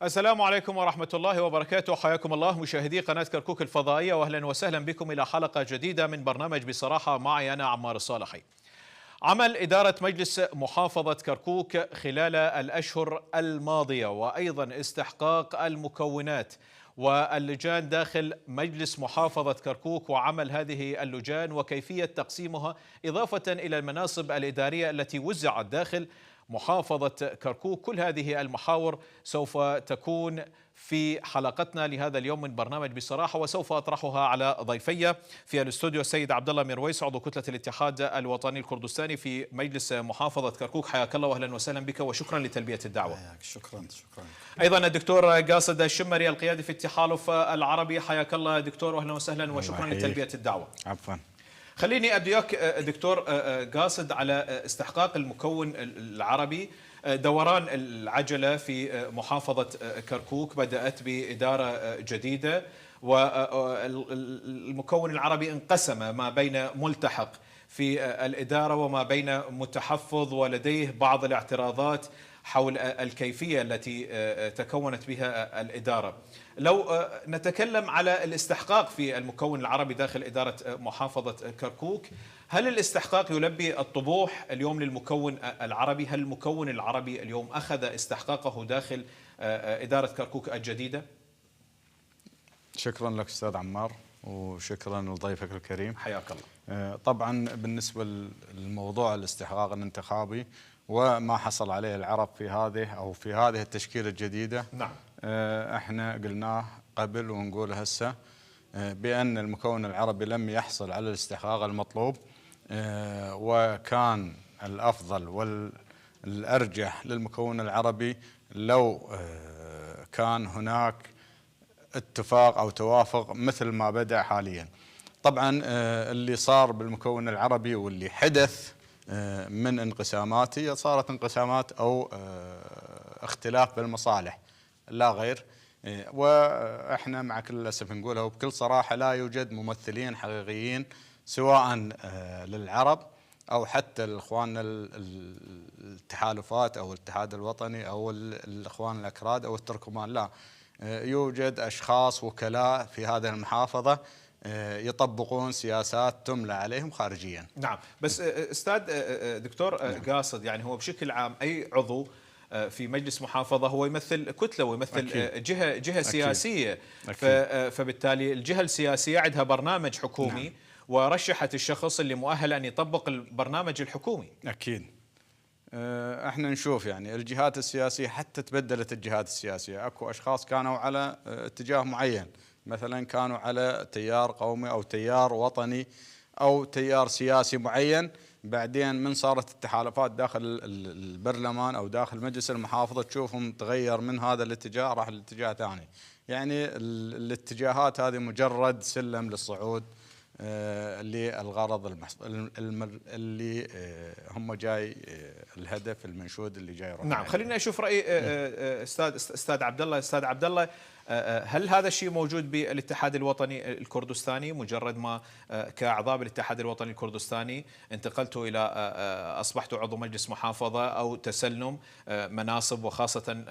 السلام عليكم ورحمة الله وبركاته. حياكم الله مشاهدي قناة كركوك الفضائية، وأهلا وسهلا بكم إلى حلقة جديدة من برنامج بصراحة معي أنا عمار الصالحي. عمل إدارة مجلس محافظة كركوك خلال الأشهر الماضية وأيضا استحقاق المكونات واللجان داخل مجلس محافظة كركوك وعمل هذه اللجان وكيفية تقسيمها، إضافة إلى المناصب الإدارية التي وزعت داخل محافظة كركوك. كل هذه المحاور سوف تكون في حلقتنا لهذا اليوم من برنامج بصراحة، وسوف أطرحها على ضيفي في الاستوديو السيد عبد الله مرويس عضو كتلة الاتحاد الوطني الكردستاني في مجلس محافظة كركوك. حياك الله وأهلا وسهلا بك وشكرا لتلبية الدعوة. شكرا. أيضا الدكتور قاصد الشمري القيادي في التحالف العربي. حياك الله دكتور وأهلا وسهلا وشكرا لتلبية الدعوة. عفوا. خليني أبدأك دكتور قاصد على استحقاق المكون العربي. دوران العجلة في محافظة كركوك بدأت بإدارة جديدة، والمكون العربي انقسم ما بين ملتحق في الإدارة وما بين متحفظ، ولديه بعض الاعتراضات حول الكيفية التي تكونت بها الإدارة. لو نتكلم على الاستحقاق في المكون العربي داخل إدارة محافظة كركوك، هل الاستحقاق يلبي الطموح اليوم للمكون العربي؟ هل المكون العربي اليوم أخذ استحقاقه داخل إدارة كركوك الجديدة؟ شكرا لك أستاذ عمار وشكرا لضيفك الكريم. حياك الله. طبعا بالنسبة للموضوع الاستحقاق الانتخابي وما حصل عليه العرب في هذه التشكيلة الجديدة، نعم. احنا قلناه قبل ونقوله هسه بأن المكون العربي لم يحصل على الاستحقاق المطلوب، وكان الأفضل والأرجح للمكون العربي لو كان هناك اتفاق أو توافق مثل ما بدأ حاليا. طبعا اللي صار بالمكون العربي واللي حدث من انقسامات هي صارت انقسامات أو اختلاف بالمصالح لا غير، واحنا مع كل الأسف نقولها وبكل صراحة لا يوجد ممثلين حقيقيين سواء للعرب أو حتى الإخوان التحالفات أو الاتحاد الوطني أو الإخوان الأكراد أو التركمان، لا يوجد أشخاص وكلاء في هذه المحافظة يطبقون سياسات تملى عليهم خارجيا. نعم، بس أستاذ دكتور قاصد، يعني هو بشكل عام أي عضو في مجلس محافظة هو يمثل كتلة ويمثل أكيد. جهة سياسية. أكيد. فبالتالي الجهة السياسية عندها برنامج حكومي. نعم. ورشحت الشخص اللي مؤهل أن يطبق البرنامج الحكومي. أكيد. احنا نشوف يعني الجهات السياسية حتى تبدلت الجهات السياسية، اكو اشخاص كانوا على اتجاه معين، مثلا كانوا على تيار قومي او تيار وطني او تيار سياسي معين، بعدين من صارت التحالفات داخل البرلمان او داخل مجلس المحافظة تشوفهم تغير من هذا الاتجاه راح لاتجاه ثاني. يعني الاتجاهات هذه مجرد سلم للصعود للغرض اللي هم جاي الهدف المنشود اللي جاي يروح. نعم، خلينا نشوف رأي استاذ عبد الله. استاذ عبد الله، هل هذا الشيء موجود بالاتحاد الوطني الكردستاني؟ مجرد ما كأعضاء بالاتحاد الوطني الكردستاني انتقلتوا إلى أصبحتوا عضو مجلس محافظة أو تسلم مناصب، وخاصة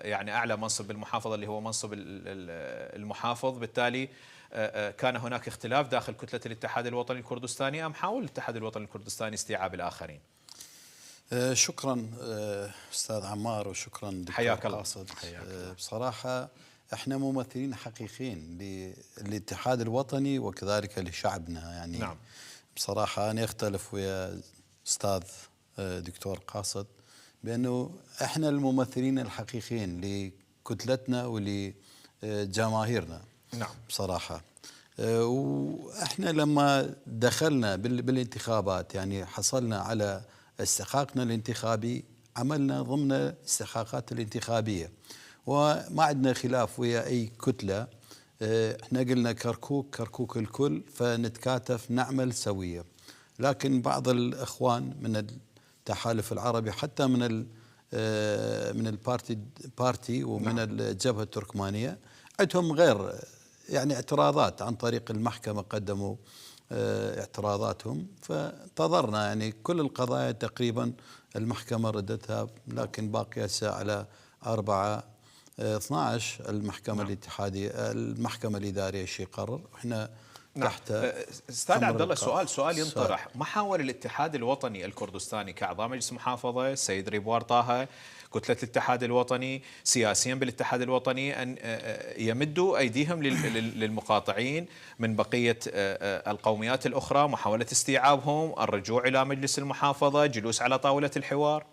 يعني أعلى منصب بالمحافظة اللي هو منصب المحافظ، بالتالي كان هناك اختلاف داخل كتلة الاتحاد الوطني الكردستاني، أم حاول الاتحاد الوطني الكردستاني استيعاب الآخرين؟ شكرا أستاذ عمار وشكرا دكتور قاصد. بصراحة احنا ممثلين حقيقيين للاتحاد الوطني وكذلك لشعبنا يعني. نعم. بصراحة أنا أختلف ويا أستاذ دكتور قاصد بأنه احنا الممثلين الحقيقيين لكتلتنا ولجماهيرنا. نعم. بصراحة واحنا لما دخلنا بالانتخابات يعني حصلنا على استحقاقنا الانتخابي، عملنا ضمن الاستحقاقات الانتخابية وما عندنا خلاف ويا أي كتلة. احنا قلنا كركوك الكل، فنتكاتف نعمل سوية. لكن بعض الإخوان من التحالف العربي حتى من البارتي ومن الجبهة التركمانية عندهم غير يعني اعتراضات عن طريق المحكمة، قدموا اعتراضاتهم، فانتظرنا يعني كل القضايا تقريبا المحكمة ردتها، لكن باقي هسه على 4 12 المحكمة الاتحادية المحكمة الإدارية شيء قرر، احنا تحت. استاذ عبد الله، سؤال ينطرح. ما حاول الاتحاد الوطني الكردستاني كاعضاء مجلس محافظه، السيد ريبوار طه، كتله الاتحاد الوطني، سياسيين بالاتحاد الوطني، ان يمدوا ايديهم للمقاطعين من بقيه القوميات الاخرى، محاوله استيعابهم، الرجوع الى مجلس المحافظه، جلوس على طاوله الحوار؟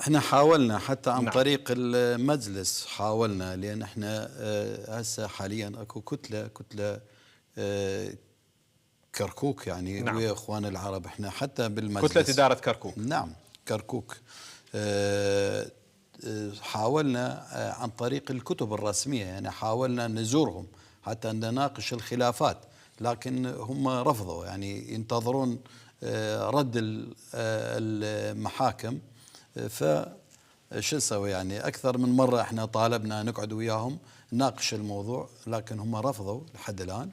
احنا حاولنا حتى عن طريق المجلس، حاولنا، لان احنا هسه حاليا اكو كتله كركوك يعني ويا اخوان العرب، احنا حتى بالمجلس كتله اداره كركوك. نعم كركوك. حاولنا عن طريق الكتب الرسميه، يعني حاولنا نزورهم حتى نناقش الخلافات، لكن هم رفضوا، يعني ينتظرون رد المحاكم. فشو نسوي يعني؟ أكثر من مرة احنا طالبنا نقعد وياهم نناقش الموضوع، لكن هم رفضوا لحد الآن.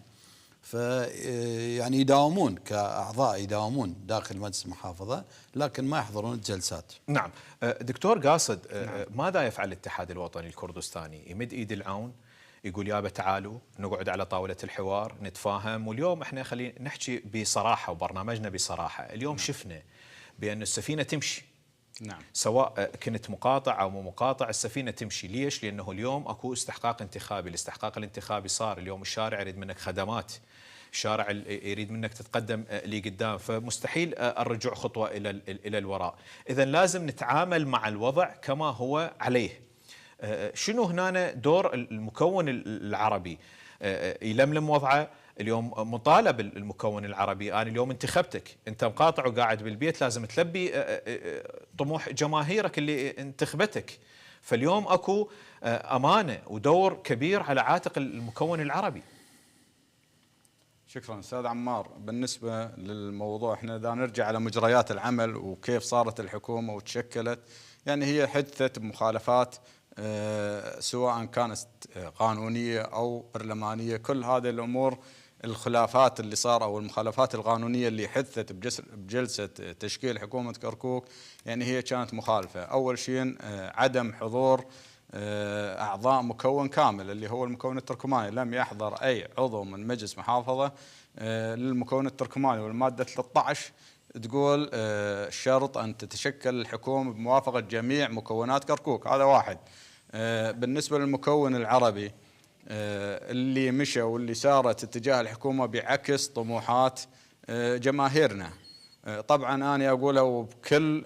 يعني يداومون كأعضاء، يداومون داخل مجلس المحافظة، لكن ما يحضرون الجلسات. نعم. دكتور قاصد، ماذا يفعل الاتحاد الوطني الكردستاني؟ يمد ايد العون، يقول يابا تعالوا نقعد على طاولة الحوار نتفاهم. واليوم احنا خلينا نحكي بصراحة وبرنامجنا بصراحة، اليوم شفنا بأن السفينة تمشي. نعم. سواء كنت مقاطع أو مو مقاطع، السفينة تمشي. ليش؟ لأنه اليوم أكو استحقاق انتخابي. الاستحقاق الانتخابي صار اليوم، الشارع يريد منك خدمات، الشارع يريد منك تتقدم لقدام، فمستحيل الرجوع خطوة إلى الوراء. إذن لازم نتعامل مع الوضع كما هو عليه. شنو هنا دور المكون العربي؟ يلملم وضعه. اليوم مطالب المكون العربي، أنا اليوم انتخبتك، أنت مقاطع وقاعد بالبيت، لازم تلبي طموح جماهيرك اللي انتخبتك. فاليوم أكو أمانة ودور كبير على عاتق المكون العربي. شكرا أستاذ عمار. بالنسبة للموضوع، احنا إذا نرجع على مجريات العمل وكيف صارت الحكومة وتشكلت، يعني هي حدثت بمخالفات سواء كانت قانونية أو برلمانية. كل هذه الأمور، الخلافات اللي صار أو المخالفات القانونية اللي حدثت بجلسة تشكيل حكومة كركوك، يعني هي كانت مخالفة. أول شيء عدم حضور أعضاء مكون كامل اللي هو المكون التركماني. لم يحضر أي عضو من مجلس محافظة للمكون التركماني، والمادة 13 تقول شرط أن تتشكل الحكومة بموافقة جميع مكونات كركوك. هذا واحد. بالنسبة للمكون العربي اللي مشى واللي سارت اتجاه الحكومة بعكس طموحات جماهيرنا. طبعا أنا أقوله بكل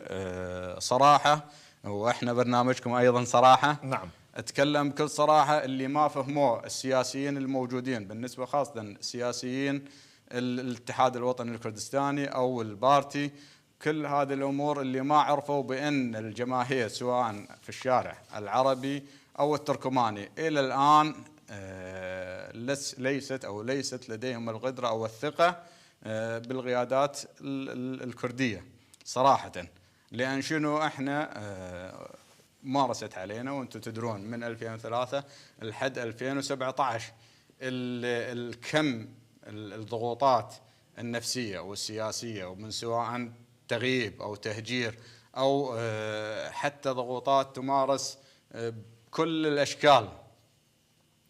صراحة، وإحنا برنامجكم أيضا صراحة. نعم. أتكلم بكل صراحة، اللي ما فهموه السياسيين الموجودين، بالنسبة خاصة سياسيين الاتحاد الوطني الكردستاني أو البارتي، كل هذه الأمور اللي ما عرفوا بأن الجماهير سواء في الشارع العربي أو التركماني إلى الآن ليست لديهم القدرة أو الثقة بالقيادات الكردية صراحة. لأن شنو احنا مارست علينا، وانتم تدرون من 2003 لحد 2017 الكم الضغوطات النفسية والسياسية، ومن سواء تغييب أو تهجير أو حتى ضغوطات تمارس بكل الأشكال،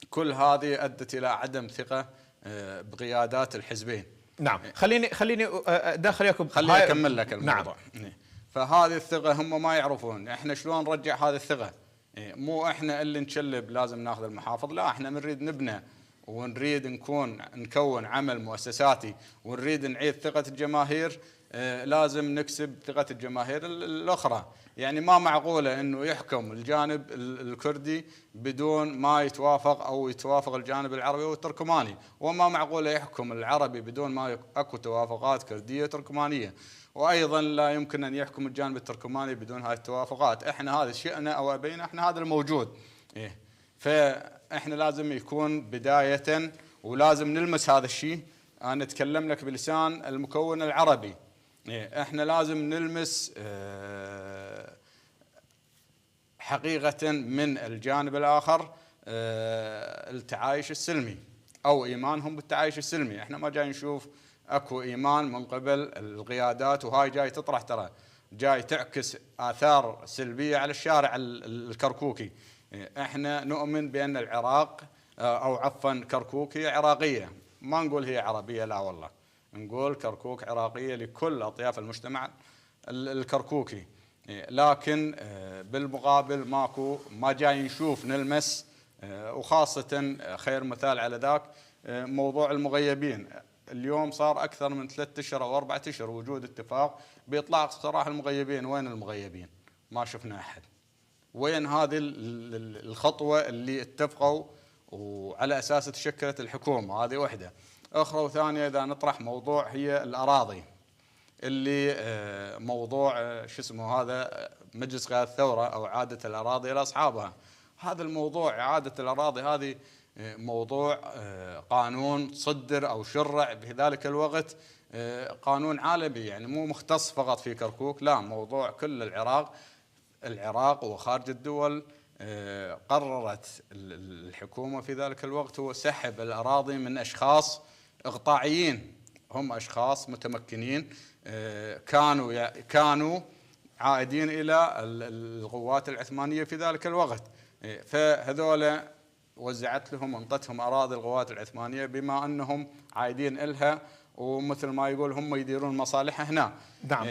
كل هذه أدت إلى عدم ثقة بقيادات الحزبين. نعم. خليني داخل ياكم، خليني أكمل لك الموضوع. نعم. فهذه الثقة هم ما يعرفون احنا شلون نرجع هذه الثقة. مو احنا اللي نشلب لازم ناخذ المحافظ، لا، احنا نريد نبنى ونريد نكون عمل مؤسساتي، ونريد نعيد ثقة الجماهير. لازم نكسب ثقة الجماهير الأخرى. يعني ما معقولة أنه يحكم الجانب الكردي بدون ما يتوافق أو يتوافق الجانب العربي والتركماني، وما معقولة يحكم العربي بدون ما أكو توافقات كردية تركمانية، وأيضا لا يمكن أن يحكم الجانب التركماني بدون هذه التوافقات. إحنا هذا شئنا أو أبينا، إحنا هذا الموجود. فإحنا لازم يكون بداية، ولازم نلمس هذا الشيء. أنا أتكلم لك بلسان المكون العربي. إحنا لازم نلمس حقيقة من الجانب الآخر التعايش السلمي أو إيمانهم بالتعايش السلمي. إحنا ما جاي نشوف أكو إيمان من قبل القيادات، وهاي جاي تطرح، ترى جاي تعكس آثار سلبية على الشارع الكركوكي. احنا نؤمن بأن العراق أو عفوا كركوك هي عراقية، ما نقول هي عربية، لا والله، نقول كركوك عراقية لكل أطياف المجتمع الكركوكي. لكن بالمقابل ما جاي نشوف نلمس، وخاصة خير مثال على ذاك موضوع المغيبين. اليوم صار أكثر من 3 أشهر أو 4 أشهر وجود اتفاق بإطلاق سراح المغيبين. وين المغيبين؟ ما شفنا أحد. وين هذه الخطوة اللي اتفقوا وعلى أساس تشكلت الحكومة؟ هذه واحدة. أخرى وثانية إذا نطرح موضوع هي الأراضي، اللي موضوع شو اسمه هذا مجلس قيادة الثورة أو إعادة الأراضي إلى أصحابها. هذا الموضوع إعادة الأراضي هذه موضوع قانون صدر أو شرع بذلك الوقت، قانون عالمي، يعني مو مختص فقط في كركوك، لا، موضوع كل العراق وخارج الدول. قررت الحكومة في ذلك الوقت هو سحب الأراضي من أشخاص إقطاعيين، هم أشخاص متمكنين كانوا عائدين إلى القوات العثمانية في ذلك الوقت. فهذول وزعت لهم وانطتهم أراضي القوات العثمانية بما أنهم عائدين إلها، ومثل ما يقول هم يديرون مصالحها هنا. نعم.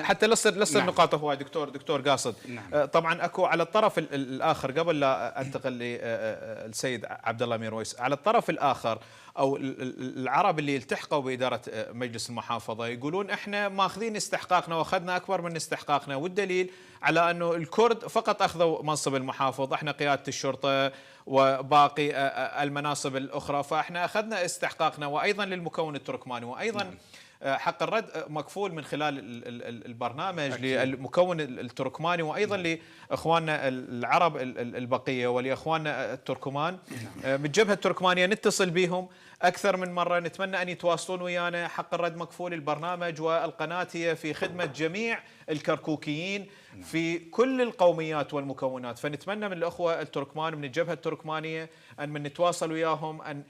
حتى لسه نعم. النقاط هو دكتور قاصد. نعم. طبعا اكو على الطرف الاخر، قبل لا انتقل للسيد عبد الله ميرويس، على الطرف الاخر او العرب اللي التحقوا باداره مجلس المحافظه يقولون احنا ماخذين استحقاقنا واخذنا اكبر من استحقاقنا، والدليل على انه الكرد فقط اخذوا منصب المحافظ، احنا قياده الشرطه وباقي المناصب الاخرى، فاحنا اخذنا استحقاقنا. وايضا للمكون التركماني، وايضا حق الرد مكفول من خلال البرنامج للمكون التركماني، وايضا لاخواننا العرب البقيه ولاخواننا التركمان بالجبهه التركمانيه. نتصل بهم اكثر من مره، نتمنى ان يتواصلون ويانا. حق الرد مكفول. البرنامج والقناه هي في خدمه جميع الكركوكيين في كل القوميات والمكونات، فنتمنى من الاخوه التركمان من الجبهه التركمانيه ان من نتواصل وياهم ان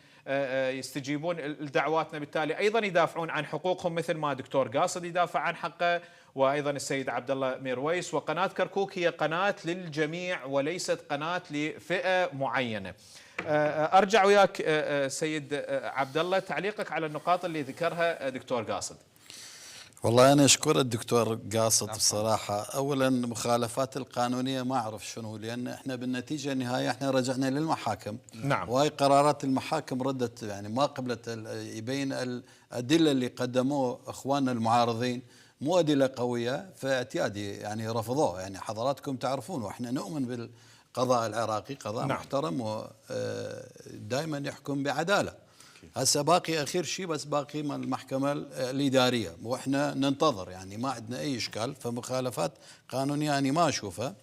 يستجيبون لدعواتنا، بالتالي ايضا يدافعون عن حقوقهم مثل ما دكتور قاصد يدافع عن حقه، وايضا السيد عبد الله ميرويس. وقناه كركوك هي قناه للجميع وليست قناه لفئه معينه. ارجع وياك سيد عبد الله، تعليقك على النقاط اللي ذكرها دكتور قاصد. والله أنا أشكر الدكتور قاصد بصراحة. أولا المخالفات القانونية ما أعرف شنو، لأن إحنا بالنتيجة النهاية إحنا رجعنا للمحاكم. نعم. وهي قرارات المحاكم ردت يعني ما قبلت، يبين الأدلة اللي قدموه إخواننا المعارضين مو أدلة قوية، فاعتيادي يعني رفضوه. يعني حضراتكم تعرفون وإحنا نؤمن بالقضاء العراقي قضاء نعم. محترم ودائما يحكم بعدالة. هسه باقي اخير شيء بس باقي من المحكمه الاداريه، واحنا ننتظر، يعني ما عندنا اي اشكال. فمخالفات قانونيه يعني ما اشوفها.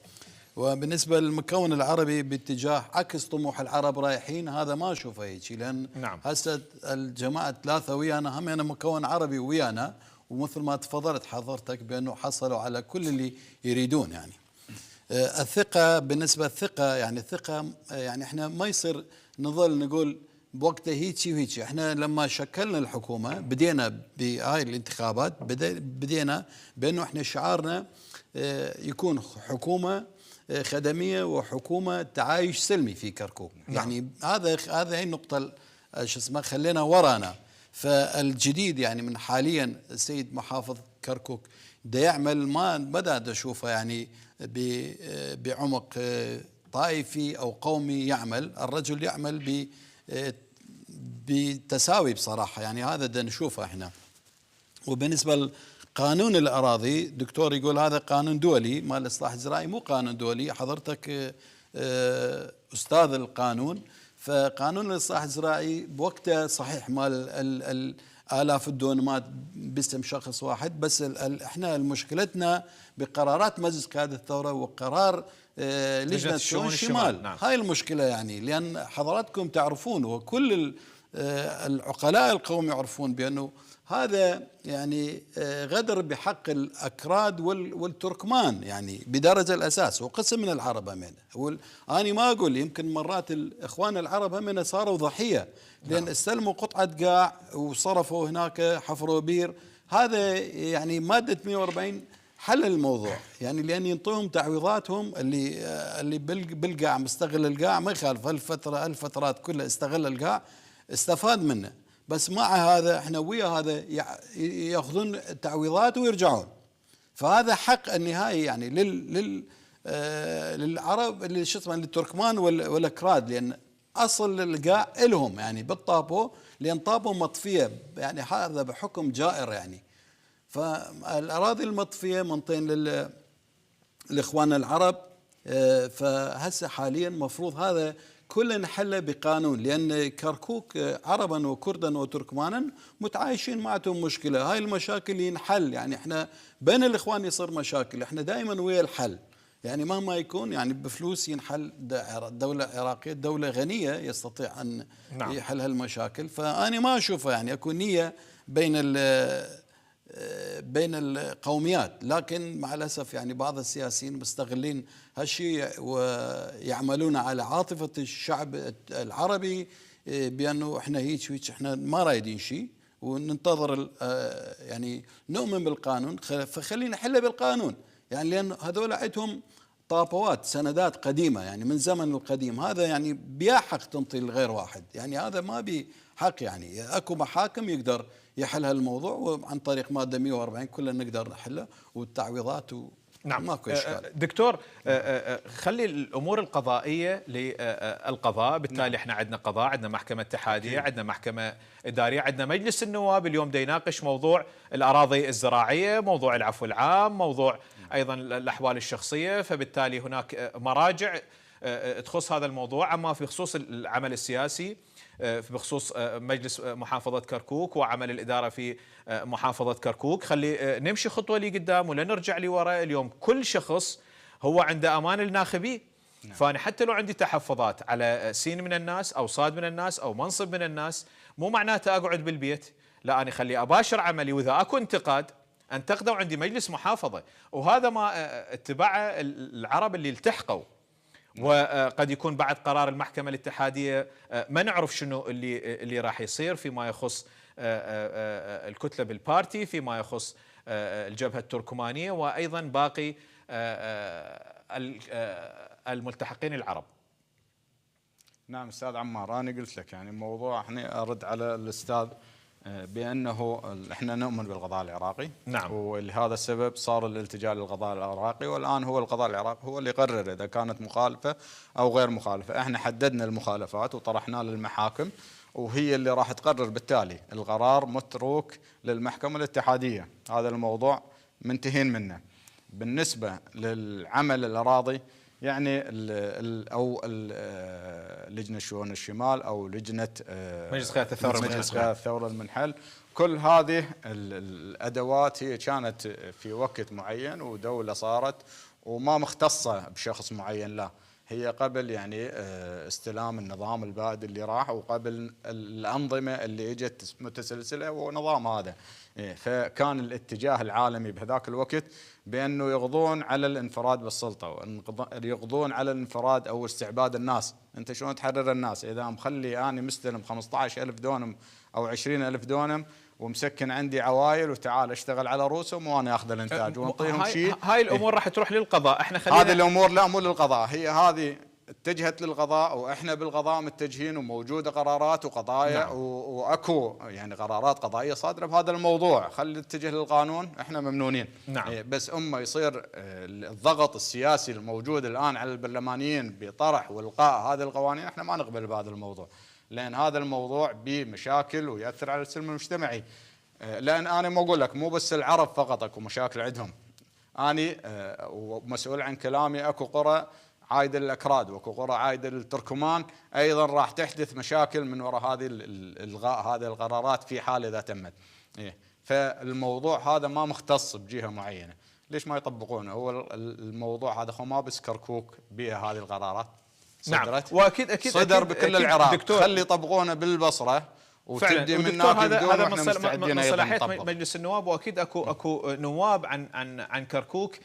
وبالنسبه للمكون العربي باتجاه عكس طموح العرب رايحين، هذا ما اشوفه هيك، لان نعم. هسه الجماعه 3 ويانا هم مكون عربي ويانا، ومثل ما تفضلت حضرتك بانه حصلوا على كل اللي يريدون. يعني الثقه، بالنسبه للثقه يعني الثقه يعني احنا ما يصير نظل نقول بوقته هيجي وهيجي. احنا لما شكلنا الحكومه بدينا بهاي الانتخابات بدينا بانه احنا شعارنا يكون حكومه خدميه وحكومه تعايش سلمي في كركوك. يعني هذا هي النقطه شو اسمه خلينا ورانا. فالجديد يعني من حاليا السيد محافظ كركوك دا يعمل ما بدا اشوفه يعني بعمق طائفي او قومي، يعمل الرجل يعمل بتساوي بصراحة. يعني هذا دا نشوفه احنا. وبالنسبة لقانون الأراضي دكتور يقول هذا قانون دولي مال الإصلاح الزراعي، مو قانون دولي. حضرتك أستاذ القانون، فقانون الإصلاح الزراعي بوقته صحيح مال آلاف الدونمات باسم شخص واحد، بس احنا مشكلتنا بقرارات مجلس قيادة الثورة وقرار لجنة شؤون الشمال. نعم. هاي المشكلة يعني، لأن حضراتكم تعرفون وكل العقلاء القوم يعرفون بأنه هذا يعني غدر بحق الأكراد والتركمان يعني بدرجة الأساس، وقسم من العرب همين. أنا ما أقول يمكن مرات الإخوان العرب همين صاروا ضحية، لأن استلموا قطعة قاع وصرفوا هناك حفروا بير. هذا يعني مادة 140 حل الموضوع يعني، لان ينطيهم تعويضاتهم اللي بالقاع مستغل القاع ما يخالف، هالفترات كلها استغل القاع استفاد منه، بس مع هذا احنا ويا هذا ياخذون تعويضات ويرجعون. فهذا حق النهائي يعني للعرب اللي شو اسمه للتركمان والاكراد، لان اصل القاع لهم يعني بالطابو، لان طابو مطفيه يعني هذا بحكم جائر يعني. فالاراضي المطفيه منطين للاخوان العرب. فهسه حاليا مفروض هذا كله نحله بقانون، لان كركوك عربا وكردا وتركمانا متعايشين معتهم مشكله، هاي المشاكل ينحل يعني. احنا بين الاخوان يصير مشاكل، احنا دائما ويا الحل يعني مهما يكون يعني بفلوس ينحل. دولة عراقية دولة غنية يستطيع أن يحل هالمشاكل. فأنا ما أشوفها يعني أكون نية بين القوميات، لكن مع الأسف يعني بعض السياسيين مستغلين هالشيء ويعملون على عاطفة الشعب العربي بأنه احنا هيك احنا ما رايدين شيء وننتظر يعني نؤمن بالقانون، فخلينا نحله بالقانون يعني، لأن هذول عندهم طابوات سندات قديمة يعني من زمن القديم، هذا يعني بيا حق تنطي لغير واحد يعني، هذا ما بي حق يعني. اكو محاكم يقدر يحل هالموضوع، وعن طريق مادة 140 كلنا نقدر نحله، والتعويضات نعم. ماكو اشكال. دكتور، خلي الامور القضائيه للقضاء، بالتالي احنا عندنا قضاء، عندنا محكمه اتحاديه، عندنا محكمه اداريه، عندنا مجلس النواب اليوم دا يناقش موضوع الاراضي الزراعيه، موضوع العفو العام، موضوع ايضا الاحوال الشخصيه، فبالتالي هناك مراجع تخص هذا الموضوع. اما في خصوص العمل السياسي بخصوص مجلس محافظة كركوك وعمل الإدارة في محافظة كركوك، خلي نمشي خطوة لقدام ولا نرجع لوراء. اليوم كل شخص هو عنده أمان الناخبي، فأنا حتى لو عندي تحفظات على سين من الناس أو صاد من الناس أو منصب من الناس، مو معناته أقعد بالبيت، لا، أنا خلي أباشر عملي، وإذا أكو انتقاد أنتقده عندي مجلس محافظة. وهذا ما اتبعه العرب اللي التحقوا. وقد يكون بعد قرار المحكمة الاتحادية ما نعرف شنو اللي راح يصير فيما يخص الكتلة بالبارتي، فيما يخص الجبهة التركمانية، وأيضا باقي الملتحقين العرب. نعم أستاذ عمار، أنا قلت لك يعني موضوع، احنا أرد على الأستاذ بأنه احنا نؤمن بالقضاء العراقي. نعم. ولهذا السبب صار الالتجاء للقضاء العراقي، والآن هو القضاء العراقي هو اللي يقرر إذا كانت مخالفة أو غير مخالفة. احنا حددنا المخالفات وطرحناه للمحاكم، وهي اللي راح تقرر. بالتالي القرار متروك للمحكمة الاتحادية، هذا الموضوع منتهين منه. بالنسبة للعمل الأراضي يعني او لجنه شؤون الشمال او لجنه مجلس قياده الثوره مجلس قياده الثوره المنحل، كل هذه الادوات هي كانت في وقت معين ودوله صارت وما مختصه بشخص معين، لا، هي قبل يعني استلام النظام البائد اللي راح، وقبل الانظمه اللي اجت متسلسله ونظام هذا. فكان الاتجاه العالمي بهذاك الوقت بأنه يقضون على الانفراد بالسلطة، يقضون على الانفراد أو استعباد الناس. أنت شلون تحرر الناس إذا مخلي أنا مستلم 15,000 دونم أو 20,000 دونم ومسكن عندي عوائل وتعال اشتغل على رؤوسهم وانا اخذ الانتاج ونعطيهم شيء؟ هاي الامور راح تروح للقضاء. احنا خلينا هذه الامور لا، مو للقضاء، هي هذه اتجهت للقضاء، واحنا بالقضاء متجهين، وموجوده قرارات وقضايا. نعم. واكو يعني قرارات قضائيه صادره بهذا الموضوع. خلي نتجه للقانون، احنا ممنونين. نعم. بس يصير الضغط السياسي الموجود الان على البرلمانيين بطرح والقاء هذه القوانين، احنا ما نقبل بهذا الموضوع، لان هذا الموضوع بمشاكل ويأثر على السلم المجتمعي. لان انا ما اقول لك مو بس العرب فقط اكو مشاكل عندهم، انا ومسؤول عن كلامي اكو قرى عايده للاكراد واكو قرى عايده للتركمان، ايضا راح تحدث مشاكل من وراء هذه الغاء هذه القرارات في حال اذا تمت. فالموضوع هذا ما مختص بجهه معينه، ليش ما يطبقونه؟ هو الموضوع هذا ما بس كركوك بها هذه القرارات صدرت. نعم. واكيد اكيد صدر بكل العراق، خلي يطبقونه بالبصره وتبدي من هناك. هذا من صلاحيه مجلس النواب، واكيد اكو نواب عن كركوك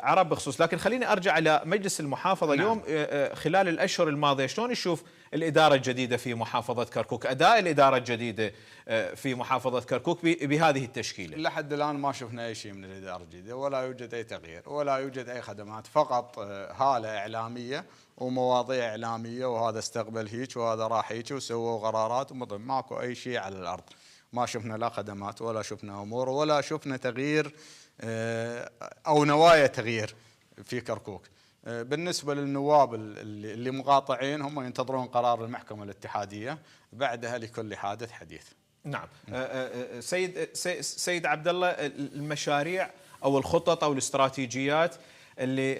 عرب بخصوص. لكن خليني ارجع الى مجلس المحافظه. نعم. اليوم خلال الاشهر الماضيه شلون نشوف الإدارة الجديدة في محافظة كركوك، أداء الإدارة الجديدة في محافظة كركوك بهذه التشكيلة؟ لحد الآن ما شفنا أي شيء من الإدارة الجديدة، ولا يوجد أي تغيير ولا يوجد أي خدمات، فقط هالة إعلامية ومواضيع إعلامية، وهذا استقبل هيك وهذا راح هيك وسووا قرارات ماكو أي شيء على الأرض. ما شفنا لا خدمات ولا شفنا أمور ولا شفنا تغيير أو نوايا تغيير في كركوك. بالنسبة للنواب اللي مقاطعين هم ينتظرون قرار المحكمة الاتحادية، بعدها لكل حادث حديث. نعم. سيد عبد الله، المشاريع أو الخطط أو الاستراتيجيات اللي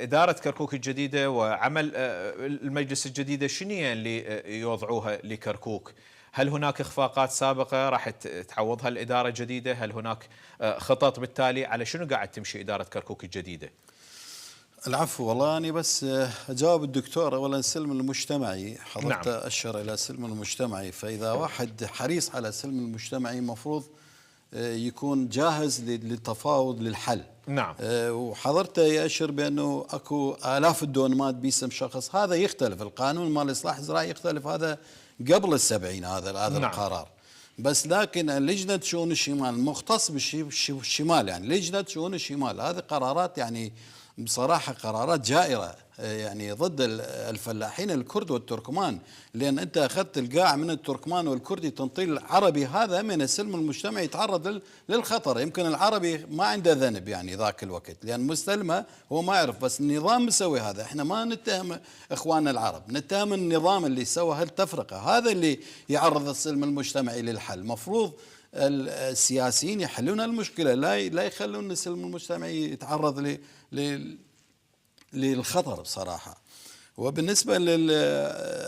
إدارة كركوك الجديدة وعمل المجلس الجديدة شنو اللي يوضعوها لكركوك؟ هل هناك إخفاقات سابقة راح تعوضها الإدارة الجديدة؟ هل هناك خطط بالتالي على شنو قاعد تمشي إدارة كركوك الجديدة؟ العفو، والله أنا بس أجاوب الدكتور. أولا السلم المجتمعي، حضرت نعم. أشر إلى السلم المجتمعي، فإذا واحد حريص على السلم المجتمعي مفروض يكون جاهز للتفاوض للحل. نعم. وحضرته يأشر بأنه أكو آلاف الدونمات باسم شخص، هذا يختلف. القانون مال الإصلاح الزراعي يختلف، هذا قبل ال70 هذا نعم. القرار. بس لكن لجنة شؤون الشمال المختص بالشمال، يعني لجنة شؤون الشمال، هذه قرارات يعني بصراحة قرارات جائرة يعني ضد الفلاحين الكرد والتركمان، لأن أنت أخذت القاع من التركمان والكردي تنطيل العربي، هذا من السلم المجتمعي يتعرض للخطر. يمكن العربي ما عنده ذنب يعني ذاك الوقت، لأن مستلمة هو ما يعرف، بس النظام مسوي هذا. احنا ما نتهم إخواننا العرب، نتهم النظام اللي سوى هالتفرقة، هذا اللي يعرض السلم المجتمعي للحل. مفروض السياسيين يحلون المشكلة، لا يخلون السلم المجتمعي يتعرض للخطر بصراحة. وبالنسبة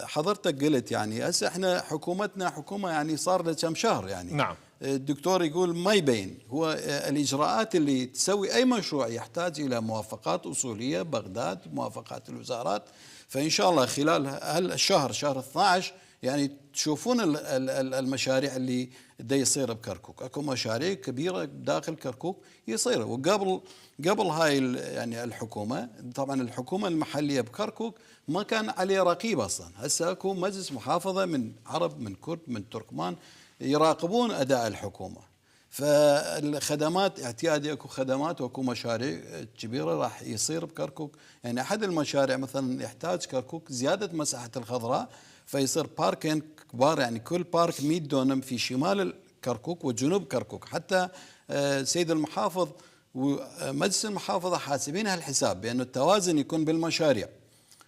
حضرتك قلت يعني هسه احنا حكومتنا حكومة يعني صار له كم شهر يعني. نعم. الدكتور يقول ما يبين. هو الإجراءات اللي تسوي أي مشروع يحتاج إلى موافقات أصولية بغداد، موافقات الوزارات. فإن شاء الله خلال هالشهر شهر 12 يعني تشوفون المشاريع اللي دا يصير بكركوك. اكو مشاريع كبيره داخل كركوك يصير. قبل هاي يعني الحكومه، طبعا الحكومه المحليه بكركوك ما كان عليه رقيب اصلا. هسه اكو مجلس محافظه من عرب من كرد من تركمان يراقبون اداء الحكومه. فالخدمات اعتيادي، اكو خدمات واكو مشاريع كبيره راح يصير بكركوك. يعني احد المشاريع مثلا يحتاج كركوك زياده مساحه الخضراء، فيصير باركين كبار، يعني كل بارك 100 دونم في شمال كركوك وجنوب كركوك. حتى سيد المحافظ ومجلس المحافظة حاسبين هالحساب بأنه التوازن يكون بالمشاريع.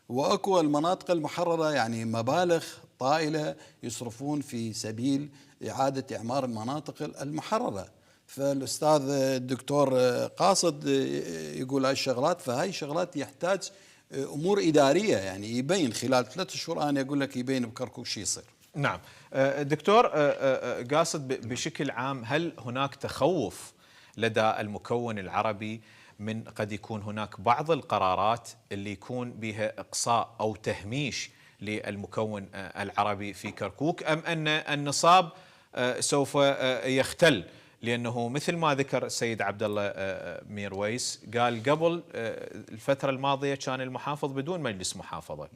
وأكو المناطق المحررة يعني مبالغ طائلة يصرفون في سبيل إعادة إعمار المناطق المحررة. فالأستاذ الدكتور قاصد يقول هاي الشغلات، فهاي الشغلات يحتاج أمور إدارية يعني يبين خلال 3 شهور. أنا أقول لك يبين بكركوك شي يصير. نعم. دكتور قاصد، بشكل عام هل هناك تخوف لدى المكون العربي من قد يكون هناك بعض القرارات اللي يكون بها إقصاء أو تهميش للمكون العربي في كركوك، أم أن النصاب سوف يختل؟ لأنه مثل ما ذكر السيد عبد الله ميرويس، قال قبل الفترة الماضية كان المحافظ بدون مجلس محافظة،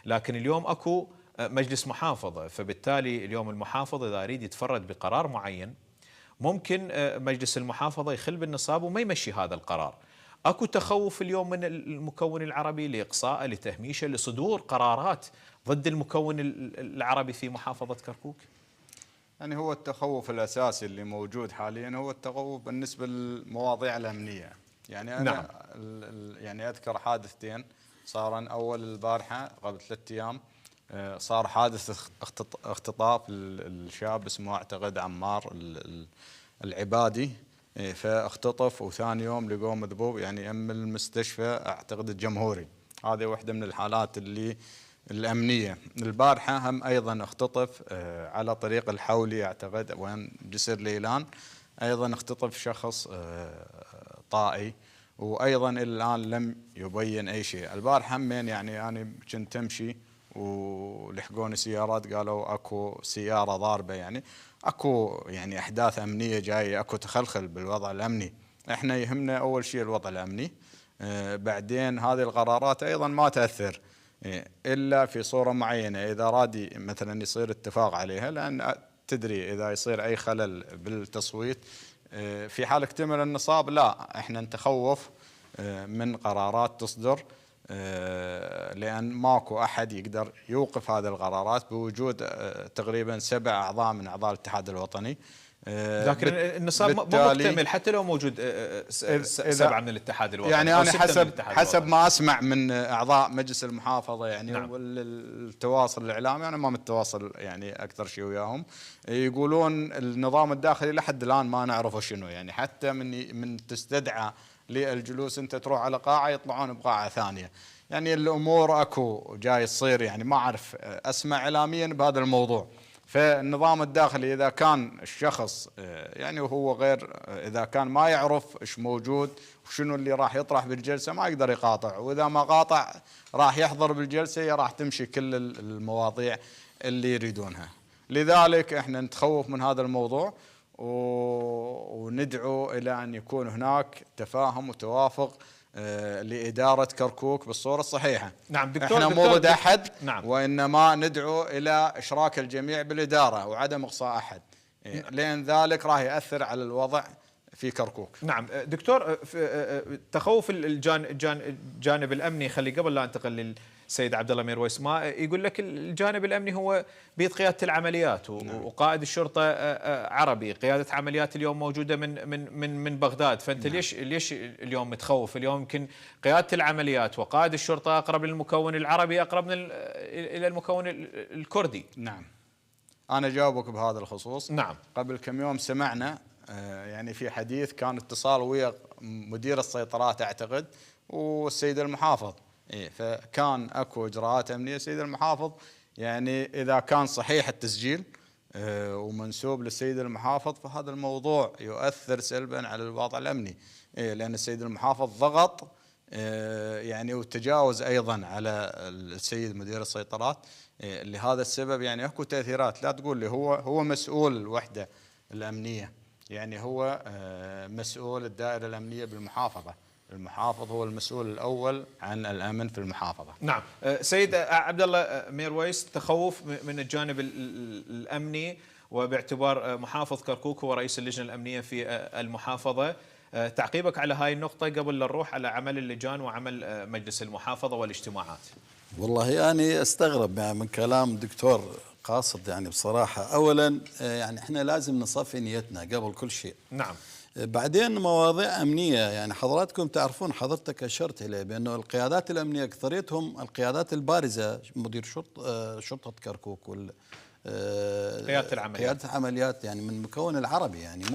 لكن اليوم أكو مجلس محافظة، فبالتالي اليوم المحافظ إذا يريد يتفرد بقرار معين ممكن مجلس المحافظة يخل بالنصاب وما يمشي هذا القرار. أكو تخوف اليوم من المكون العربي لإقصاء لتهميشه لصدور قرارات ضد المكون العربي في محافظة كركوك؟ يعني هو التخوف الأساسي اللي موجود حاليا هو التخوف بالنسبة للمواضيع الأمنية. يعني أنا نعم. يعني أذكر حادثتين صارن. أول البارحة قبل 3 أيام صار حادث اختطاف الشاب اسمه أعتقد عمار العبادي، فاختطف، وثاني يوم لقوه مذبوب يعني يم المستشفى أعتقد الجمهوري. هذه واحدة من الحالات اللي الأمنية. البارحة هم أيضا اختطف على طريق الحولي أعتقد وين جسر ليلان، أيضا اختطف شخص طائي، وأيضا إلى الآن لم يبين أي شيء. البارحة همين يعني أنا كنت أمشي ولحقوني سيارات قالوا أكو سيارة ضاربة، يعني أكو يعني أحداث أمنية جاية، أكو تخلخل بالوضع الأمني. إحنا يهمنا أول شيء الوضع الأمني، بعدين هذه القرارات أيضا ما تأثر إلا في صورة معينة إذا راد مثلا يصير اتفاق عليها، لأن تدري إذا يصير أي خلل بالتصويت في حال اكتمل النصاب لا احنا نتخوف من قرارات تصدر، لأن ماكو أحد يقدر يوقف هذه القرارات بوجود تقريبا 7 أعضاء من أعضاء الاتحاد الوطني. لكن النصاب مو مكتمل حتى لو موجود 7 من الاتحاد الوطني، يعني أنا حسب ما أسمع من أعضاء مجلس المحافظة يعني نعم. والتواصل الإعلامي أنا ما متواصل يعني أكثر شيء وياهم، يقولون النظام الداخلي لحد الآن ما نعرفه شنو، يعني حتى من تستدعى للجلوس أنت تروح على قاعة يطلعون بقاعة ثانية، يعني الأمور أكو جاي تصير يعني ما أعرف أسمع إعلاميا بهذا الموضوع. فالنظام الداخلي إذا كان الشخص يعني وهو غير، إذا كان ما يعرف إيش موجود وشنو اللي راح يطرح بالجلسة ما يقدر يقاطع، وإذا ما قاطع راح يحضر بالجلسة هي راح تمشي كل المواضيع اللي يريدونها. لذلك احنا نتخوف من هذا الموضوع وندعو إلى أن يكون هناك تفاهم وتوافق لإدارة كركوك بالصورة الصحيحة. نعم دكتور، احنا مو ضد أحد، نعم. وإنما ندعو إلى إشراك الجميع بالإدارة وعدم إقصاء أحد، لأن ذلك راح يأثر على الوضع في كركوك. نعم دكتور، تخوف الجانب الأمني، خلي قبل لا انتقل للسيد عبد الله ميرويس، ما يقول لك الجانب الأمني هو بيد قيادة العمليات نعم. وقائد الشرطة عربي، قيادة عمليات اليوم موجودة من بغداد، فأنت نعم. ليش اليوم متخوف؟ اليوم يمكن قيادة العمليات وقائد الشرطة أقرب للمكون العربي، أقرب إلى المكون الكردي. نعم أنا جاوبك بهذا الخصوص. نعم. قبل كم يوم سمعنا يعني في حديث كان اتصال ويا مدير السيطرات أعتقد والسيد المحافظ، فكان أكو إجراءات أمنية. السيد المحافظ يعني إذا كان صحيح التسجيل ومنسوب للسيد المحافظ فهذا الموضوع يؤثر سلبا على الوضع الأمني، لأن السيد المحافظ ضغط يعني وتجاوز أيضا على السيد مدير السيطرات. لهذا السبب يعني أكو تأثيرات. لا تقول لي هو مسؤول الوحدة الأمنية، يعني هو مسؤول الدائرة الأمنية بالمحافظة، المحافظ هو المسؤول الأول عن الأمن في المحافظة. نعم سيد عبد الله ميرويس، تخوف من الجانب الأمني، وباعتبار محافظ كركوك هو رئيس اللجنة الأمنية في المحافظة، تعقيبك على هاي النقطة قبل لا نروح على عمل اللجان وعمل مجلس المحافظة والاجتماعات. والله يعني استغرب يعني من كلام دكتور قاصد، يعني بصراحة أولا يعني احنا لازم نصفي نيتنا قبل كل شيء. نعم. بعدين مواضيع أمنية، يعني حضراتكم تعرفون، حضرتك أشرت إليه بأنه القيادات الأمنية أكثريتهم القيادات البارزة، مدير شرطة كركوك قيادة العمليات يعني من مكون العربي، يعني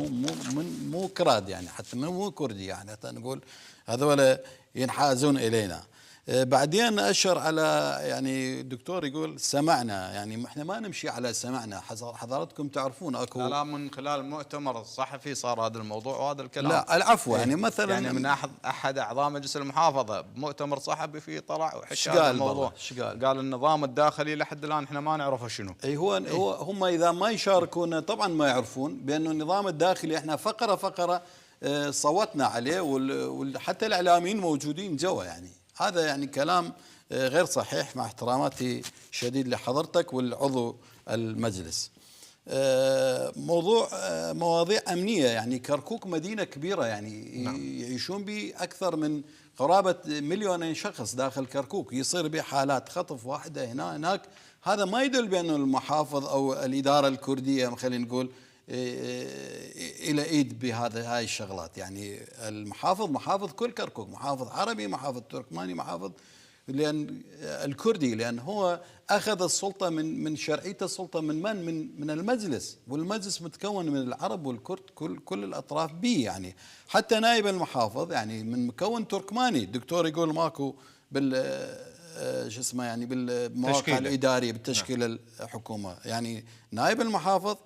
مو كراد، يعني حتى مو كردي، يعني حتى نقول هذول ينحازون إلينا. بعدين أشر على يعني الدكتور يقول سمعنا، يعني احنا ما نمشي على سمعنا، حضراتكم تعرفون اكو لا من خلال المؤتمر الصحفي صار هذا الموضوع وهذا الكلام. لا العفو، يعني مثلا يعني من احد اعضاء مجلس المحافظه بمؤتمر صحفي في طلع وحكى هذا الموضوع، قال النظام الداخلي لحد الان احنا ما نعرفه شنو. اي هو هم اذا ما يشاركون طبعا ما يعرفون بانه النظام الداخلي احنا فقره صوتنا عليه، وحتى الاعلاميين موجودين جوا، يعني هذا يعني كلام غير صحيح مع احتراماتي شديد لحضرتك والعضو المجلس. مواضيع أمنية، يعني كركوك مدينة كبيرة، يعني نعم. يعيشون به أكثر من قرابة 2,000,000 شخص داخل كركوك، يصير به حالات خطف واحدة هنا هناك، هذا ما يدل بأن المحافظ أو الإدارة الكردية خلينا نقول إلى إيد بهاي الشغلات. يعني المحافظ محافظ كل كركوك، محافظ عربي، محافظ تركماني، محافظ لأن الكردي، لأن هو أخذ السلطة من شرعية السلطة من المجلس، والمجلس متكون من العرب والكرد، كل الأطراف به، يعني حتى نائب المحافظ يعني من مكون تركماني. الدكتور يقول ماكو شو اسمه يعني بالمواقع الإدارية بالتشكيل الحكومة، يعني نائب المحافظ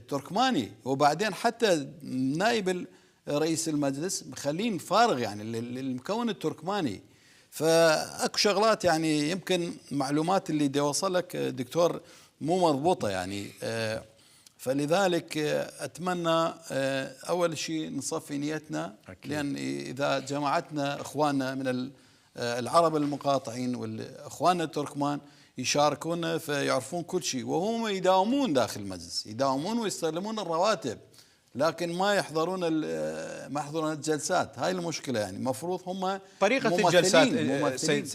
تركماني، وبعدين حتى نائب رئيس المجلس مخلين فارغ يعني المكون التركماني. فاكو شغلات يعني يمكن معلومات اللي دي وصلك دكتور مو مضبوطه، يعني فلذلك اتمنى اول شيء نصفي نيتنا، لان اذا جمعتنا اخواننا من العرب المقاطعين والاخواننا التركمان يشاركونا فيعرفون كل شيء، وهم يداومون داخل المجلس، يداومون ويستلمون الرواتب، لكن ما يحضرون الجلسات. هاي المشكله، يعني المفروض هم طريقه الجلسات ممثلين.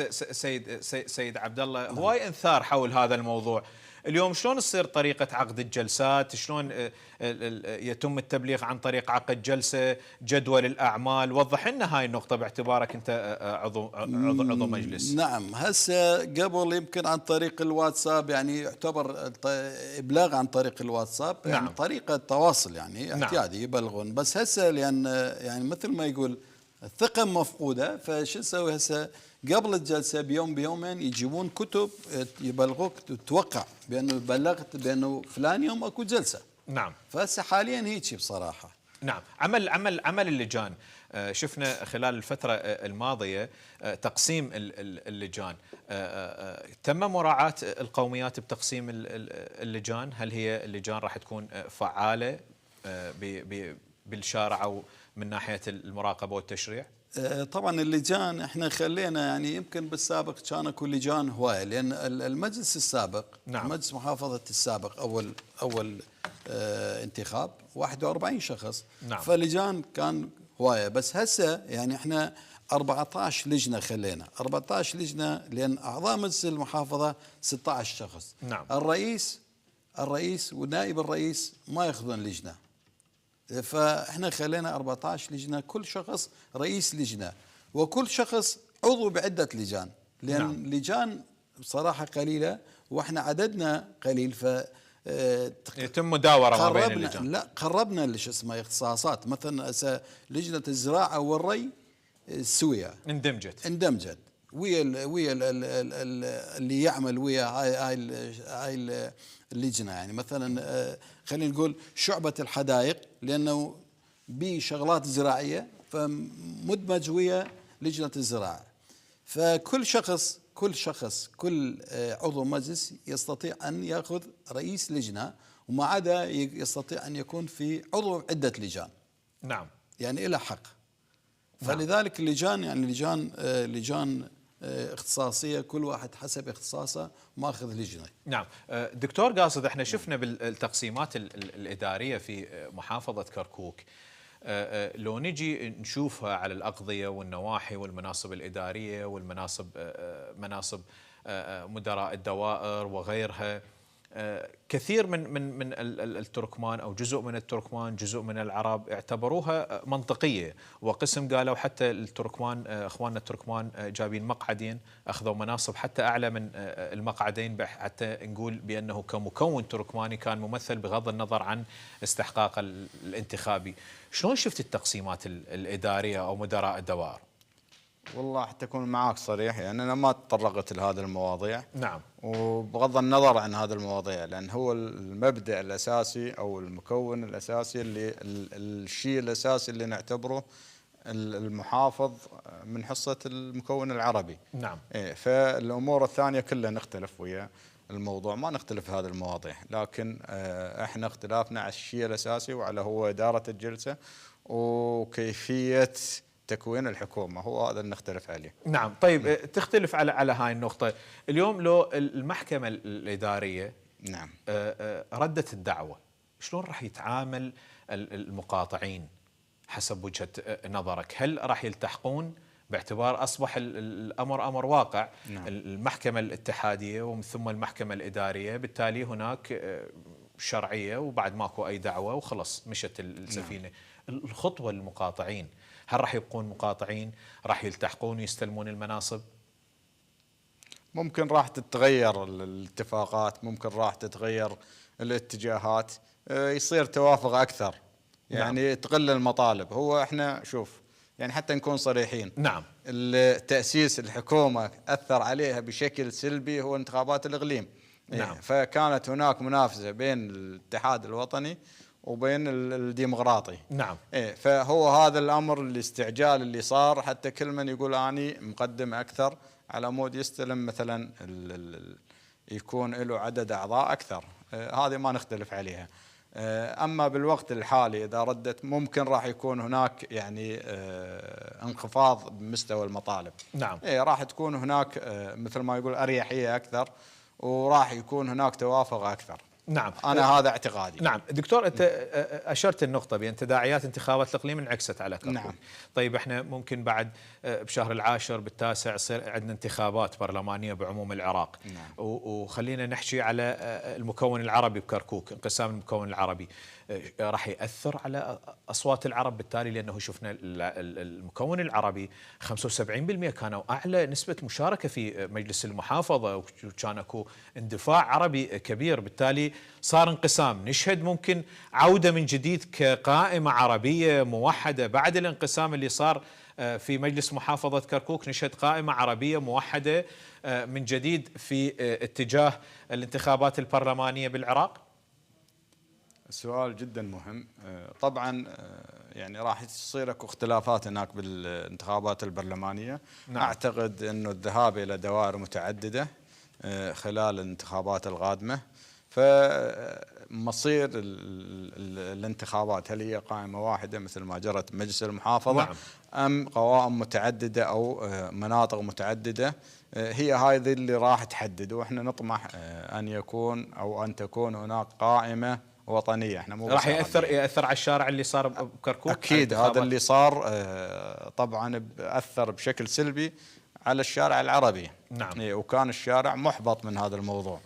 سيد عبد الله، هواي انثار حول هذا الموضوع. اليوم شلون تصير طريقة عقد الجلسات؟ شلون يتم التبليغ عن طريق عقد جلسة؟ جدول الأعمال؟ وضح لنا هاي النقطة باعتبارك أنت عضو مجلس. نعم، هسه قبل يمكن عن طريق الواتساب، يعني يعتبر إبلاغ عن طريق الواتساب، نعم. يعني طريقة تواصل يعني اعتيادي يبلغون. بس هسه لأن يعني مثل ما يقول الثقة مفقودة، فشو نسوي هسه؟ قبل الجلسة بيومين يجيبون كتب يبلغوك توقع بأنه بلغت بأنه فلان يوم أكو جلسة. نعم. فهسه حاليا هيك بصراحة. نعم. عمل اللجان، شفنا خلال الفترة الماضية تقسيم اللجان، تم مراعاة القوميات بتقسيم اللجان؟ هل هي اللجان راح تكون فعالة بالشارع أو من ناحية المراقبة والتشريع؟ طبعا اللجان احنا خلينا، يعني يمكن بالسابق كان اكو لجان هوايه، لان المجلس السابق، نعم. مجلس محافظه السابق اول انتخاب 41 شخص. نعم. فلجان كان هوايه، بس هسه يعني احنا 14 لجنه خلينا 14 لجنه، لان اعضاء مجلس المحافظه 16 شخص. نعم. الرئيس ونائب الرئيس ما ياخذون لجنه، فاحنا خلينا 14 لجنه، كل شخص رئيس لجنه، وكل شخص عضو بعده لجان، لان نعم. لجان بصراحه قليله واحنا عددنا قليل، ف يتم مداوره ما بين اللجان. لا، قربنا شو اسمه اختصاصات، مثلا لجنه الزراعه والري السويه اندمجت ويا اللي يعمل ويا هاي اللجنه، يعني مثلا خلينا نقول شعبة الحدائق، لأنه بشغلات زراعية فمدمج ويا لجنة الزراعة. فكل كل عضو مجلس يستطيع أن يأخذ رئيس لجنة، وما عدا يستطيع أن يكون في عضو عدة لجان. نعم. يعني إلى حق. فلذلك اللجان يعني لجان اختصاصية، كل واحد حسب اختصاصه ماخذ لجنة. نعم. دكتور قاصد، احنا شفنا بالتقسيمات الإدارية في محافظة كركوك، لو نجي نشوفها على الأقضية والنواحي والمناصب الإدارية والمناصب مناصب مدراء الدوائر وغيرها، كثير من التركمان أو جزء من التركمان، جزء من العرب اعتبروها منطقية، وقسم قالوا حتى التركمان اخواننا التركمان جابين مقعدين، اخذوا مناصب حتى اعلى من المقعدين، حتى نقول بانه كمكون تركماني كان ممثل بغض النظر عن استحقاق الانتخابي. شلون شفت التقسيمات الإدارية أو مدراء الدوائر؟ والله حتى أكون معاك صريح، يعني أنا ما تطرقت لهذه المواضيع. نعم. وبغض النظر عن هذه المواضيع، لأن هو المبدأ الأساسي أو المكون الأساسي الشيء الأساسي اللي نعتبره المحافظ من حصة المكون العربي. نعم. فالأمور الثانية كلها نختلف ويا الموضوع، ما نختلف في هذه المواضيع، لكن احنا اختلافنا على الشيء الأساسي وعلى هو إدارة الجلسة وكيفية تكوين الحكومة، هو هذا اللي نختلف عليه. نعم. طيب، تختلف على هاي النقطة. اليوم لو المحكمة الإدارية نعم ردت الدعوة، شلون راح يتعامل المقاطعين حسب وجهة نظرك؟ هل راح يلتحقون باعتبار أصبح الأمر أمر واقع؟ نعم. المحكمة الاتحادية ومن ثم المحكمة الإدارية، بالتالي هناك شرعية وبعد ماكو أي دعوة وخلص مشت السفينة. نعم. الخطوة للمقاطعين، هل راح يبقون مقاطعين؟ راح يلتحقون ويستلمون المناصب؟ ممكن راح تتغير الاتفاقات، ممكن راح تتغير الاتجاهات، يصير توافق أكثر، يعني نعم. تقل المطالب. هو احنا شوف، يعني حتى نكون صريحين، نعم، تأسيس الحكومة أثر عليها بشكل سلبي هو انتخابات الإقليم. نعم. فكانت هناك منافسة بين الاتحاد الوطني وبين الديمقراطي. نعم. فهو هذا الأمر الاستعجال اللي صار، حتى كل من يقول أني مقدم أكثر على مود يستلم مثلا يكون له عدد أعضاء أكثر، هذه ما نختلف عليها. أما بالوقت الحالي إذا ردت ممكن راح يكون هناك يعني انخفاض بمستوى المطالب. نعم. راح تكون هناك مثل ما يقول أريحية أكثر، وراح يكون هناك توافق أكثر. نعم، أنا هذا اعتقادي. نعم دكتور، أنت أشرت النقطة بأن تداعيات انتخابات الإقليم انعكست على كركوك. نعم. طيب احنا ممكن بعد بشهر العاشر بالتاسع يصير عندنا انتخابات برلمانية بعموم العراق. نعم. وخلينا نحكي على المكون العربي بكركوك، انقسام المكون العربي راح يأثر على أصوات العرب بالتالي، لأنه شفنا المكون العربي 75% كانوا أعلى نسبة مشاركة في مجلس المحافظة، وكان اكو اندفاع عربي كبير، بالتالي صار انقسام. نشهد ممكن عودة من جديد كقائمة عربية موحدة بعد الانقسام اللي صار في مجلس محافظة كركوك، نشهد قائمة عربية موحدة من جديد في اتجاه الانتخابات البرلمانية بالعراق. السؤال جدا مهم. طبعا يعني راح تصير اكو اختلافات هناك بالانتخابات البرلمانية. نعم. اعتقد انه الذهاب الى دوائر متعددة خلال الانتخابات القادمة، فمصير الانتخابات هل هي قائمة واحدة مثل ما جرت مجلس المحافظة؟ نعم. أم قوائم متعددة أو مناطق متعددة؟ هي هذه اللي راح تحدد، وإحنا نطمح أن يكون أو أن تكون هناك قائمة وطنية. احنا مو راح يأثر على الشارع اللي صار بكركوك. أكيد هذا اللي صار طبعا أثر بشكل سلبي على الشارع العربي. نعم. وكان الشارع محبط من هذا الموضوع،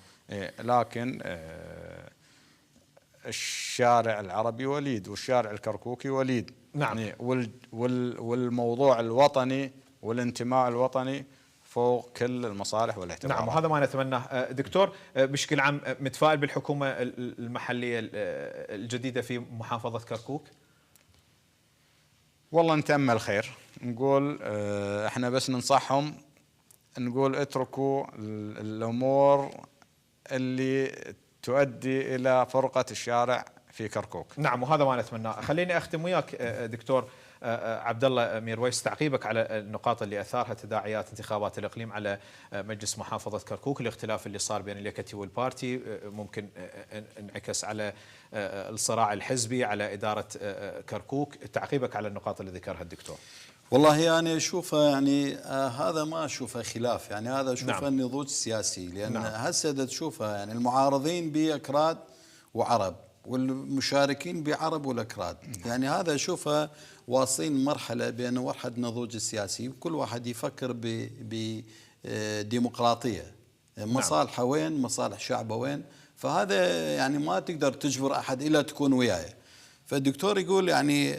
لكن الشارع العربي وليد والشارع الكركوكي وليد. نعم. والموضوع الوطني والانتماء الوطني فوق كل المصالح والاعتبارات. نعم، وهذا ما نتمناه. دكتور، بشكل عام متفائل بالحكومة المحلية الجديدة في محافظة كركوك؟ والله نتأمل خير، نقول احنا بس ننصحهم، نقول اتركوا الأمور اللي تؤدي إلى فرقة الشارع في كركوك. نعم، وهذا ما نتمناه. خليني أختم وياك دكتور عبد الله ميرويس، تعقيبك على النقاط اللي اثارها تداعيات انتخابات الاقليم على مجلس محافظه كركوك، الاختلاف اللي صار بين اليكتي والبارتي، ممكن انعكس على الصراع الحزبي على اداره كركوك. تعقيبك على النقاط اللي ذكرها الدكتور. والله أنا أشوفه يعني هذا ما أشوفه خلاف، يعني هذا أشوفه نعم. نضوج سياسي، لأن نعم. هسه تشوفه يعني المعارضين بأكراد وعرب والمشاركين بعرب والأكراد. يعني هذا أشوفه واصلين مرحلة بأن واحد نضوج السياسي وكل واحد يفكر بديمقراطية، مصالحه وين، مصالح شعبه وين. فهذا يعني ما تقدر تجبر أحد إلا تكون وياه. فالدكتور يقول يعني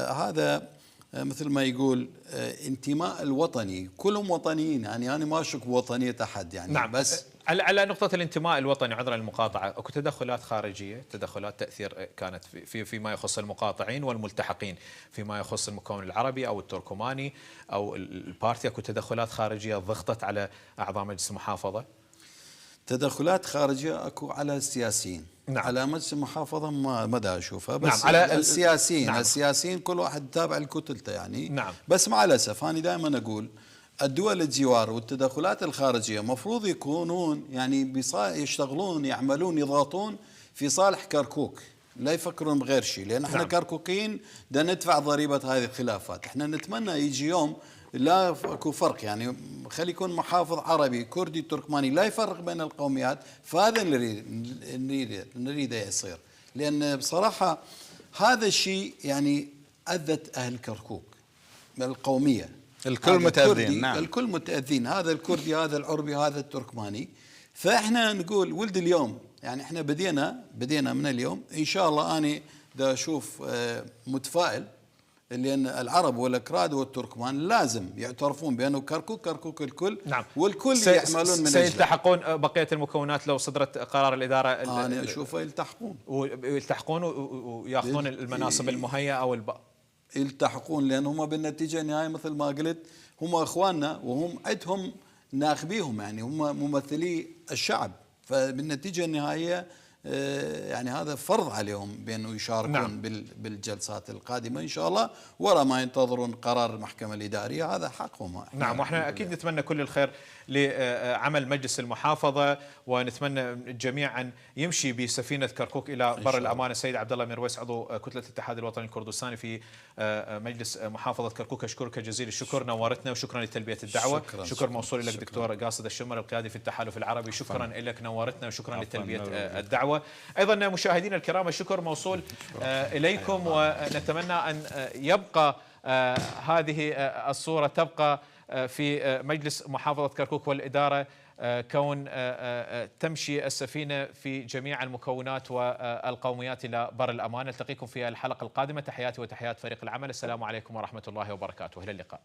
هذا مثل ما يقول انتماء الوطني، كلهم وطنيين، يعني أنا ما أشك بوطنية أحد يعني. نعم. بس على نقطة الانتماء الوطني، عذرا المقاطعة، اكو تدخلات خارجية، تدخلات تأثير كانت فيما يخص المقاطعين والملتحقين، فيما يخص المكون العربي أو التركماني أو البارتي، اكو تدخلات خارجية ضغطت على أعضاء مجلس المحافظة؟ تدخلات خارجية اكو على السياسيين. نعم. على مجلس المحافظة ما دا اشوفها، بس نعم. على السياسيين. نعم. السياسيين كل واحد تابع لكتلته يعني. نعم. بس مع الاسف انا دائما اقول الدول الجوار والتدخلات الخارجية مفروض يكونون يعني يشتغلون، يعملون، يضغطون في صالح كركوك، لا يفكرون بغير شيء، لان احنا نعم. كركوكيين بدنا ندفع ضريبة هذه الخلافات. احنا نتمنى يجي يوم لا اكو فرق، يعني خلي يكون محافظ عربي كردي تركماني، لا يفرق بين القوميات. فهذا اللي نريده يصير، لان بصراحه هذا الشيء يعني اذت اهل كركوك القوميه، الكل متاذين. نعم. الكل متاذين، هذا الكردي هذا العربي هذا التركماني. فاحنا نقول ولد اليوم، يعني احنا بدينا من اليوم ان شاء الله. انا دا اشوف متفائل، لأن العرب والأكراد والتركمان لازم يعترفون بأنه كركوك الكل. نعم. والكل يعملون من أجله. سيلتحقون بقية المكونات لو صدرت قرار الإدارة؟ أنا أشوفه يلتحقون ويأخذون المناصب المهيئة أو يلتحقون، لأن هم بالنتيجة النهائية مثل ما قلت هم أخواننا، وهم عندهم ناخبيهم، يعني هم ممثلي الشعب. فبالنتيجة النهائية يعني هذا فرض عليهم بأنه يشاركون نعم. بالجلسات القادمة إن شاء الله، ولا ما ينتظرون قرار المحكمة الإدارية، هذا حقهم. نعم، واحنا أكيد نتمنى كل الخير لعمل مجلس المحافظة، ونتمنى الجميع أن يمشي بسفينة كركوك إلى بر الأمان. السيد عبد الله ميرويس عضو كتلة الاتحاد الوطني الكردستاني في مجلس محافظة كركوك، أشكرك جزيل الشكر، نورتنا وشكرا لتلبية الدعوة. شكر موصول لك دكتور قاصد الشمر القيادي في التحالف العربي، شكرا لك، نورتنا وشكرا لتلبية الدعوة. أيضا مشاهدينا الكرام الشكر موصول إليكم، ونتمنى أن يبقى هذه الصورة تبقى في مجلس محافظة كركوك والإدارة، كون تمشي السفينة في جميع المكونات والقوميات إلى بر الأمان. نلتقيكم في الحلقة القادمة. تحياتي وتحيات فريق العمل، السلام عليكم ورحمة الله وبركاته، إلى اللقاء.